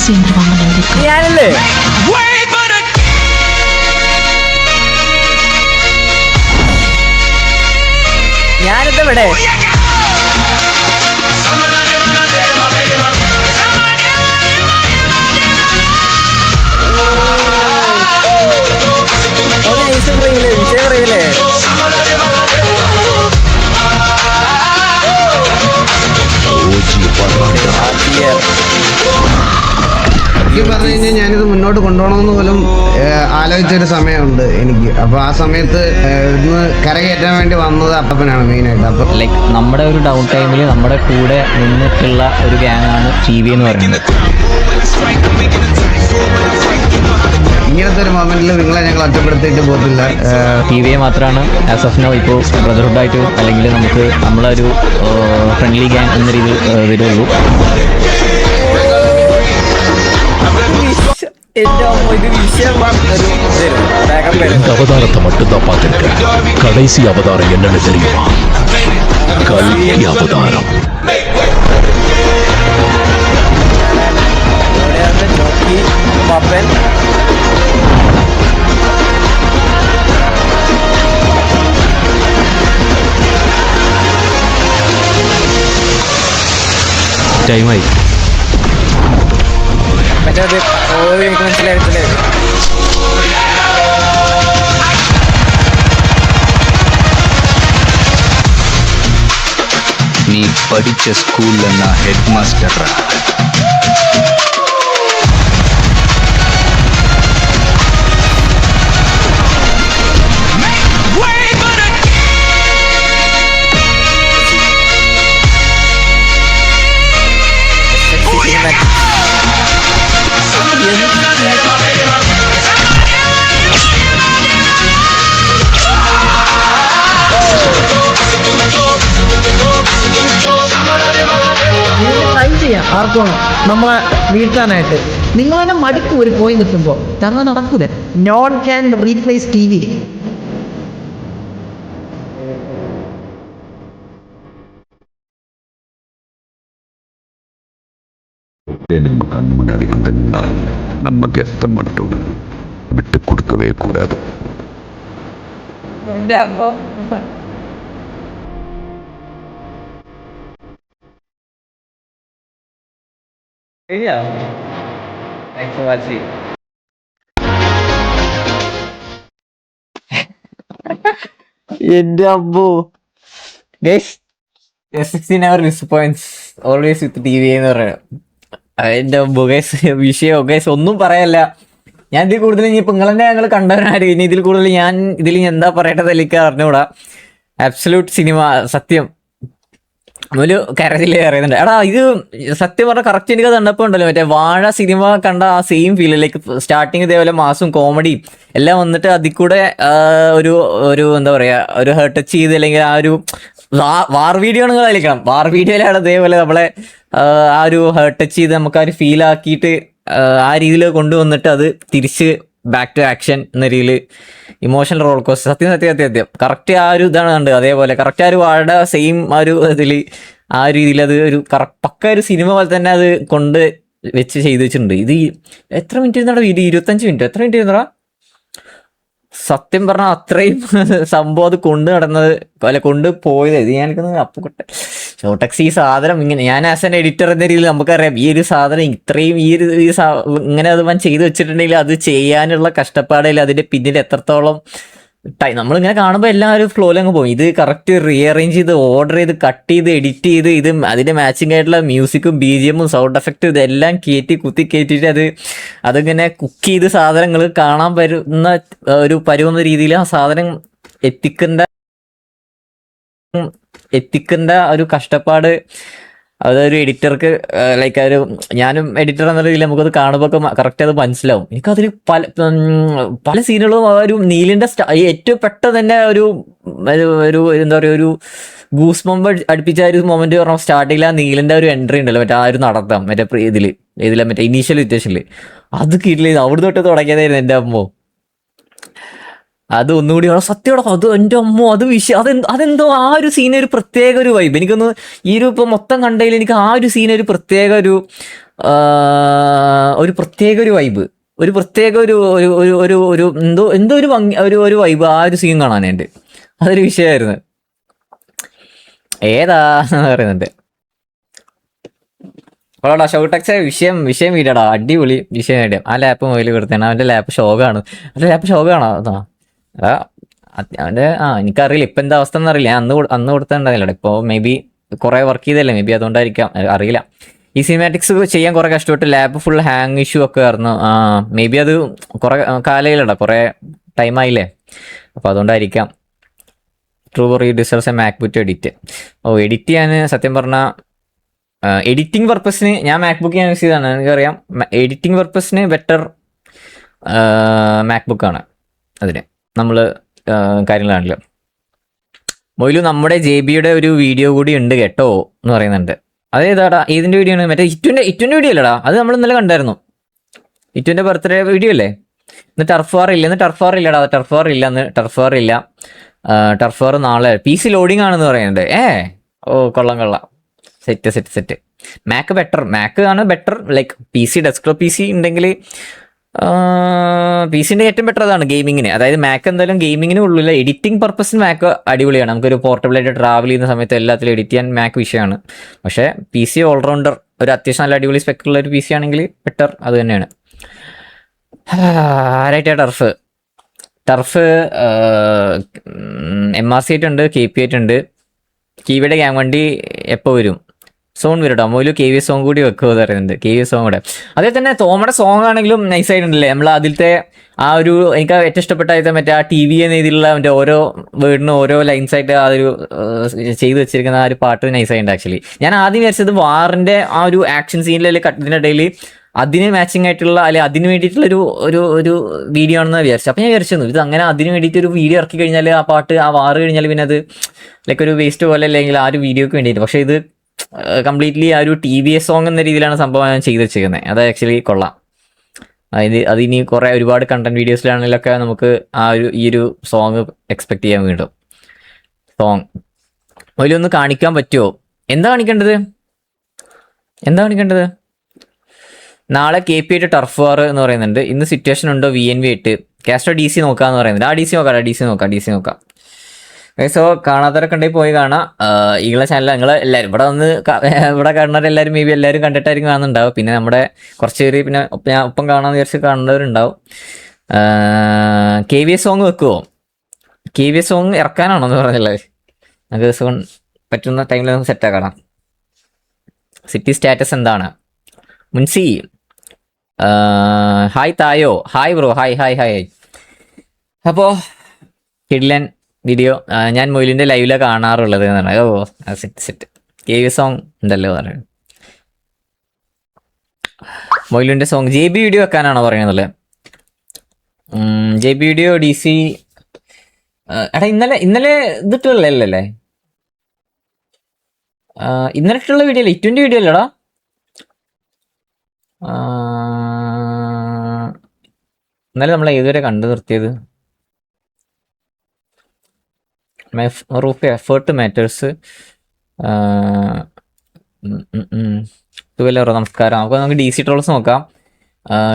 siempre vamos a dedicar. ഞാനല്ലേ ഞാനെന്താ ഇവിടെ വിഷയം പറയില്ലേ ശരിക്കും പറഞ്ഞു കഴിഞ്ഞാൽ ഞാനിത് മുന്നോട്ട് കൊണ്ടുപോകണമെന്ന് പോലും ആലോചിച്ചൊരു സമയമുണ്ട് എനിക്ക്. അപ്പോൾ ആ സമയത്ത് ഇന്ന് കരകയറ്റാൻ വേണ്ടി വന്നത് അപ്പനാണ് മെയിനായിട്ട്. അപ്പം ലൈക്ക് നമ്മുടെ ഒരു ഡൗൺ ടൈമിൽ നമ്മുടെ കൂടെ നിന്നിട്ടുള്ള ഒരു ഗ്യാങ്ങാണ് ടി വി എന്ന് പറയുന്നത്. ഇങ്ങനത്തെ ഒരു മൊമെന്റിൽ നിങ്ങളെ ഞങ്ങൾ ഒറ്റപ്പെടുത്തിയിട്ട് പോകത്തില്ല. ടി വിയെ മാത്രമാണ് ആസ് ഓഫ് നോ ഇപ്പോൾ ബ്രദർഹുഡായിട്ട് അല്ലെങ്കിൽ നമുക്ക് നമ്മളൊരു ഫ്രണ്ട്ലി ഗ്യാങ് എന്ന രീതിയിൽ വരുള്ളൂ. இந்த அவதாரத்தை மட்டும்தான் பார்த்திருக்கேன். கடைசி அவதாரம் என்னன்னு தெரியுமா? கல்கி அவதாரம். ടൈമായി. മറ്റേ എനിക്ക് മനസ്സിലായിട്ടില്ലേ நீ படிச்ச ஸ்கூல்ல நான் ஹெட் மாஸ்டர். ട്രൈ ചെയ്യാം ആർക്കും നമ്മളെ വീഴ്ത്താനായിട്ട്. നിങ്ങൾ തന്നെ മടുക്കും ഒരു പോയി നിൽക്കുമ്പോൾ. അങ്ങനെ നടക്കൂല. None can replace T V. நம்ம கண் முன்னாடி வந்தா நம்ம கெஸ்ட மட்டும் விட்டு கொடுக்கவே கூடாது. Thanks for watching. എന്റെ അമ്മോ guys S16 never disappoints, always with TV എന്ന് പറയുന്നത്. എന്റെ അമ്മോ ഗൈസ് വിഷയോ ഗൈസ് ഒന്നും പറയല്ല. ഞാൻ ഇതിൽ കൂടുതൽ ഇനിയിപ്പോൾ നിങ്ങൾ തന്നെ ഞങ്ങൾ കണ്ടവരാണ്. ഇനി ഇതിൽ കൂടുതൽ ഞാൻ ഇതിൽ എന്താ പറയേണ്ടത് എനിക്ക് അറിഞ്ഞുകൂടാ. ആബ്സല്യൂട്ട് സിനിമ സത്യം ഒരു കരച്ചിലേ അറിയുന്നുണ്ട്. എടാ ഇത് സത്യം പറഞ്ഞാൽ കറക്റ്റ് എനിക്ക് കണ്ടപ്പോൾ ഉണ്ടല്ലോ മറ്റേ വാഴ സിനിമ കണ്ട ആ സെയിം ഫീൽ. ലൈക്ക് സ്റ്റാർട്ടിങ് ഇതേപോലെ മാസും കോമഡിയും എല്ലാം വന്നിട്ട് അതിൽ കൂടെ ഒരു ഒരു എന്താ പറയുക ഒരു ഹേർട്ട് ടച്ച് ചെയ്ത് അല്ലെങ്കിൽ ആ ഒരു വാർ വീഡിയോ ആണ് കളിക്കണം. വാർ വീഡിയോയിലാണ് അതേപോലെ നമ്മളെ ആ ഒരു ഹേർട്ട് ടച്ച് ചെയ്ത് നമുക്ക് ആ ഒരു ഫീൽ ആക്കിയിട്ട് ആ രീതിയിൽ കൊണ്ടുവന്നിട്ട് അത് തിരിച്ച് ബാക്ക് ടു ആക്ഷൻ എന്ന രീതിയിൽ ഇമോഷണൽ റോൾ കോസ്റ്റർ. സത്യം കറക്റ്റ് ആ ഒരു ഇതാണ് കണ്ടത്. അതേപോലെ കറക്റ്റ് ആ ഒരു വാഴ സെയിം ആ ഒരു ഇതിൽ ആ ഒരു രീതിയിൽ അത് ഒരു പക്ക ഒരു സിനിമ പോലെ തന്നെ അത് കൊണ്ട് വെച്ച് ചെയ്ത് വെച്ചിട്ടുണ്ട്. ഇത് എത്ര മിനിറ്റ് ഇരുന്നാടാ വീഡിയോ? 25 മിനിറ്റ്. എത്ര മിനിറ്റ് ഇരുന്നടാ? സത്യം പറഞ്ഞാൽ അത്രയും സംഭവം അത് കൊണ്ട് നടന്നത് അല്ല കൊണ്ട് പോയത്. ഇത് ഞാനിരിക്കുന്നത് അപ്പുകൊട്ടെ ഷോട്ടക്സ് ഈ സാധനം ഇങ്ങനെ ഞാൻ ആസ് എൻ എഡിറ്റർ എന്ന രീതിയിൽ നമുക്കറിയാം ഈ ഒരു സാധനം ഇത്രയും ഈ ഒരു ഇങ്ങനെ അത് ഞാൻ ചെയ്ത് വെച്ചിട്ടുണ്ടെങ്കിൽ അത് ചെയ്യാനുള്ള കഷ്ടപ്പാടില്ല അതിൻ്റെ പിന്നിൽ എത്രത്തോളം നമ്മളിങ്ങനെ കാണുമ്പോൾ എല്ലാവരും ഫ്ലോയിൽ അങ്ങ് പോകും. ഇത് കറക്റ്റ് റീഅറേഞ്ച് ചെയ്ത് ഓർഡർ ചെയ്ത് കട്ട് ചെയ്ത് എഡിറ്റ് ചെയ്ത് ഇത് അതിൻ്റെ മാച്ചിങ് ആയിട്ടുള്ള മ്യൂസിക്കും BGM സൗണ്ട് എഫക്റ്റും ഇതെല്ലാം കുത്തി കയറ്റിയിട്ട് അതിങ്ങനെ കുക്ക് ചെയ്ത് സാധനങ്ങൾ കാണാൻ പറ്റുന്ന ഒരു പരുവുന്ന രീതിയിൽ ആ സാധനം എത്തിക്കേണ്ട ഒരു കഷ്ടപ്പാട് അതൊരു എഡിറ്റർക്ക് ലൈക്ക് ഒരു ഞാനും എഡിറ്റർ എന്നുള്ള രീതിയിൽ നമുക്കത് കാണുമ്പോൾ കറക്റ്റ് അത് മനസ്സിലാവും. എനിക്കതിൽ പല സീനുകളും ആ ഒരു നീലിൻ്റെ ഏറ്റവും പെട്ടെന്ന് തന്നെ ഒരു എന്താ പറയുക ഒരു ഗൂസ് ബമ്പ് അടുപ്പിച്ച ഒരു മൊമെന്റ് പറഞ്ഞാൽ സ്റ്റാർട്ടിങ്ങിൽ ആ നീലിൻ്റെ ഒരു എൻട്രി ഉണ്ടല്ലോ മറ്റേ ആ ഒരു നടത്താം മറ്റേ ഇതിലെ മറ്റേ ഇനീഷ്യൽ സിറ്റുവേഷനിൽ അത് കിട്ടില്ല. അവിടെ തൊട്ട് തുടങ്ങിയതായിരുന്നു എൻ്റെ അമ്മോ. അത് ഒന്നുകൂടി സത്യമാണോ അത് എൻ്റെ അമ്മോ അത് അതെന്തോ ആ ഒരു സീന ഒരു പ്രത്യേക ഒരു വൈബ്. എനിക്കൊന്ന് ഈ ഒരു ഇപ്പം മൊത്തം കണ്ടതിൽ എനിക്ക് ആ ഒരു സീന ഒരു പ്രത്യേക ഒരു പ്രത്യേക ഒരു വൈബ്, ഒരു പ്രത്യേക ഒരു ഒരു ഒരു ഒരു ഒരു എന്തോ എന്തോ ഒരു ഭംഗി, ഒരു വൈബ് ആ ഒരു സീൻ കാണാനുണ്ട്. അതൊരു വിഷയമായിരുന്നു. ഏതാ പറയുന്നുണ്ട് ഓടാ ഷൗട്ടക്സെ വിഷയം വീടാടാ, അടിപൊളി വിഷയം നേടിയ ആ ലാപ്പ് മൊബൈൽ കൊടുത്തേണ്. അവൻ്റെ ലാപ്പ് ഷോകാണ്, അവൻ്റെ ലാപ്പ് ഷോകാണോ അതാ അവൻ്റെ എനിക്കറിയില്ല ഇപ്പം എന്താ അവസ്ഥ എന്നറിയില്ല. ഞാൻ അന്ന് കൊടുത്തിട്ടുണ്ടായില്ല, ഇപ്പോൾ മേ ബി കുറേ വർക്ക് ചെയ്തല്ലേ, മേ ബി അതുകൊണ്ടായിരിക്കാം, അറിയില്ല. ഈ സിനിമാറ്റിക്സ് ചെയ്യാൻ കുറേ കഷ്ടപ്പെട്ട് ലാപ്പ് ഫുൾ ഹാങ് ഇഷ്യൂ ഒക്കെ ആയിരുന്നു. മേ ബി അത് കുറേ കാലയിലടാ, കുറേ ടൈമായില്ലേ, അപ്പോൾ അതുകൊണ്ടായിരിക്കാം. ട്രൂ ഈ deserves A MacBook edit. Edit ചെയ്യാൻ സത്യം പറഞ്ഞാൽ എഡിറ്റിംഗ് പർപ്പസിന് ഞാൻ മാക്ബുക്ക് ഞാൻ യൂസ് ചെയ്തതാണ്, എനിക്കറിയാം. എഡിറ്റിംഗ് പർപ്പസിന് ബെറ്റർ മാക്ബുക്കാണ്. അതിന് നമ്മൾ കാര്യങ്ങളാണല്ലോ. മൊയിലു നമ്മുടെ JBയുടെ ഒരു വീഡിയോ കൂടി ഉണ്ട് കേട്ടോ എന്ന് പറയുന്നുണ്ട്. അതേതാടാ, ഏതിൻ്റെ വീഡിയോ ആണ്? മറ്റേ ഇറ്റുവിൻ്റെ വീഡിയോ അല്ലടാ, അത് നമ്മൾ ഇന്നലെ കണ്ടായിരുന്നു. ഇറ്റുവിൻ്റെ ബർത്ത്ഡേ വീഡിയോ അല്ലേ? ഇന്ന് ടർഫ് വാർ ഇല്ല, ഇല്ലടാ, ടർഫ് വാർ ഇല്ല. ടർഫ് വാർ നാളെ. PC ലോഡിങ് ആണെന്ന് പറയുന്നുണ്ട്. കൊള്ളാം, സെറ്റ്. മാക്ക് ആണ് better. Like PC desktop PC ഉണ്ടെങ്കിൽ PCൻ്റെ ഏറ്റവും ബെറ്റർ അതാണ് ഗെയിമിങ്ങിന്. അതായത് മാക്ക് എന്തായാലും ഗെയിമിങ്ങിന് ഉള്ളില്ല, എഡിറ്റിംഗ് പർപ്പസിന് മാക്ക് അടിപൊളിയാണ്. നമുക്കൊരു പോർട്ടബിളായിട്ട് ട്രാവൽ ചെയ്യുന്ന സമയത്ത് എല്ലാത്തിലും എഡിറ്റ് ചെയ്യാൻ മാക്ക് വിഷയമാണ്. പക്ഷേ PC ഓൾറൗണ്ടർ, ഒരു അത്യാവശ്യം നല്ല അടിപൊളി സ്പെക്കുള്ള ഒരു PC ആണെങ്കിൽ ബെറ്റർ അത് തന്നെയാണ്. ആരായിട്ടാ ടർഫ് MRC ആയിട്ടുണ്ട്, KP ആയിട്ടുണ്ട്. KVയുടെ ഗ്യാങ് വണ്ടി എപ്പോൾ വരും? സോൺ വരട്ടോ. മൊയിലും KV സോങ് കൂടി വെക്കുമെന്ന് പറയുന്നുണ്ട്. KV സോങ് കൂടെ. അതേ തന്നെ തോമയുടെ സോങ് ആണെങ്കിലും നൈസ് ആയിട്ടുണ്ടല്ലേ. നമ്മൾ അതിലത്തെ ആ ഒരു എനിക്ക് ഏറ്റവും ഇഷ്ടപ്പെട്ട മറ്റേ ആ TV എന്ന രീതിയിലുള്ള മറ്റേ ഓരോ വേർഡിനും ഓരോ ലൈൻസ് ആയിട്ട് ആ ഒരു ചെയ്ത് വെച്ചിരിക്കുന്ന ആ ഒരു പാട്ട് നൈസ് ആയിട്ടുണ്ട്. ആക്ച്വലി ഞാൻ ആദ്യം വിചാരിച്ചത് വാറിന്റെ ആ ഒരു ആക്ഷൻ സീനിലെ കട്ടിനിടയിൽ അതിന് മാച്ചിങ് ആയിട്ടുള്ള അല്ലെങ്കിൽ അതിന് വേണ്ടിയിട്ടുള്ള ഒരു വീഡിയോ ആണെന്ന് വിചാരിച്ചു. അപ്പം ഞാൻ വിചാരിച്ചു ഇത് അങ്ങനെ അതിന് വേണ്ടിയിട്ട് ഒരു വീഡിയോ ഇറക്കി കഴിഞ്ഞാൽ ആ പാട്ട് ആ വാറ് കഴിഞ്ഞാൽ പിന്നെ അത് ലൈക്ക് ഒരു വേസ്റ്റ് പോലെ അല്ലെങ്കിൽ ആ ഒരു വീഡിയോക്ക് വേണ്ടിയിട്ട്. പക്ഷേ ഇത് കംപ്ലീറ്റ്ലി ആ ഒരു TVS സോങ് എന്ന രീതിയിലാണ് സംഭവം ഞാൻ ചെയ്ത് വെച്ചിരിക്കുന്നത്. അത് ആക്ച്വലി കൊള്ളാം. അതിനി ഒരുപാട് കണ്ടന്റ് വീഡിയോസിലാണെങ്കിലൊക്കെ നമുക്ക് ഈ ഒരു സോങ് എക്സ്പെക്ട് ചെയ്യാൻ വീണ്ടും. സോങ് അതിലൊന്ന് കാണിക്കാൻ പറ്റുമോ? എന്താ കാണിക്കേണ്ടത്? നാളെ KP ആയിട്ട് ടർഫ് വാർ എന്ന് പറയുന്നുണ്ട്. ഇന്ന് സിറ്റുവേഷൻ ഉണ്ടോ VNV ആയിട്ട്? കാസ്റ്റോ DC നോക്കാന്ന് പറയുന്നുണ്ട്. DC നോക്കാം. സോ കാണാത്തവരൊക്കെ ഉണ്ടെങ്കിൽ പോയി കാണാം. ഈകളെ ചാനൽ നിങ്ങൾ എല്ലാവരും ഇവിടെ കാണുന്നവരെല്ലാവരും മേ ബി എല്ലാവരും കണ്ടിട്ടായിരിക്കും കാണുന്നുണ്ടാവും. പിന്നെ നമ്മുടെ കുറച്ച് പേര് പിന്നെ ഞാൻ ഒപ്പം കാണാമെന്ന് വിചാരിച്ച് കാണുന്നവരുണ്ടാവും. KVS സോങ് വെക്കുമോ? KVS സോങ് ഇറക്കാനാണോ എന്ന് പറഞ്ഞല്ലേ? നമുക്ക് സോൺ പറ്റുന്ന ടൈമിൽ നമുക്ക് സെറ്റാക്കണം. സിറ്റി സ്റ്റാറ്റസ് എന്താണ്? മുൻസി ഹായ് തായോ, ഹായ് ബ്രോ, ഹായ്. അപ്പോൾ കിഡ്ലൻ വീഡിയോ ഞാൻ മൊയിലിൻ്റെ ലൈവിലാണ് കാണാറുള്ളത് എന്നാണ്. സെറ്റ് KV സോങ് ഉണ്ടല്ലോ പറയുന്നത്. മൊയിലിൻ്റെ സോങ് JB വീഡിയോ വെക്കാനാണോ പറയുന്നതല്ലേ? JB വീഡിയോ DC എടാ ഇന്നലെ ഇതിട്ടുള്ളല്ലേ? ഇന്നലെ ഇട്ടുള്ള വീഡിയോ അല്ലേ? 20 വീഡിയോ അല്ലേടാ? ഇന്നലെ നമ്മൾ ഏതുവരെ കണ്ടു നിർത്തിയത്? Roof effort matters. നമസ്കാരം. നമുക്ക് DC ട്രോൾസ് നോക്കാം.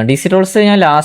DC ട്രോൾസ് ഞാൻ ലാസ്റ്റ്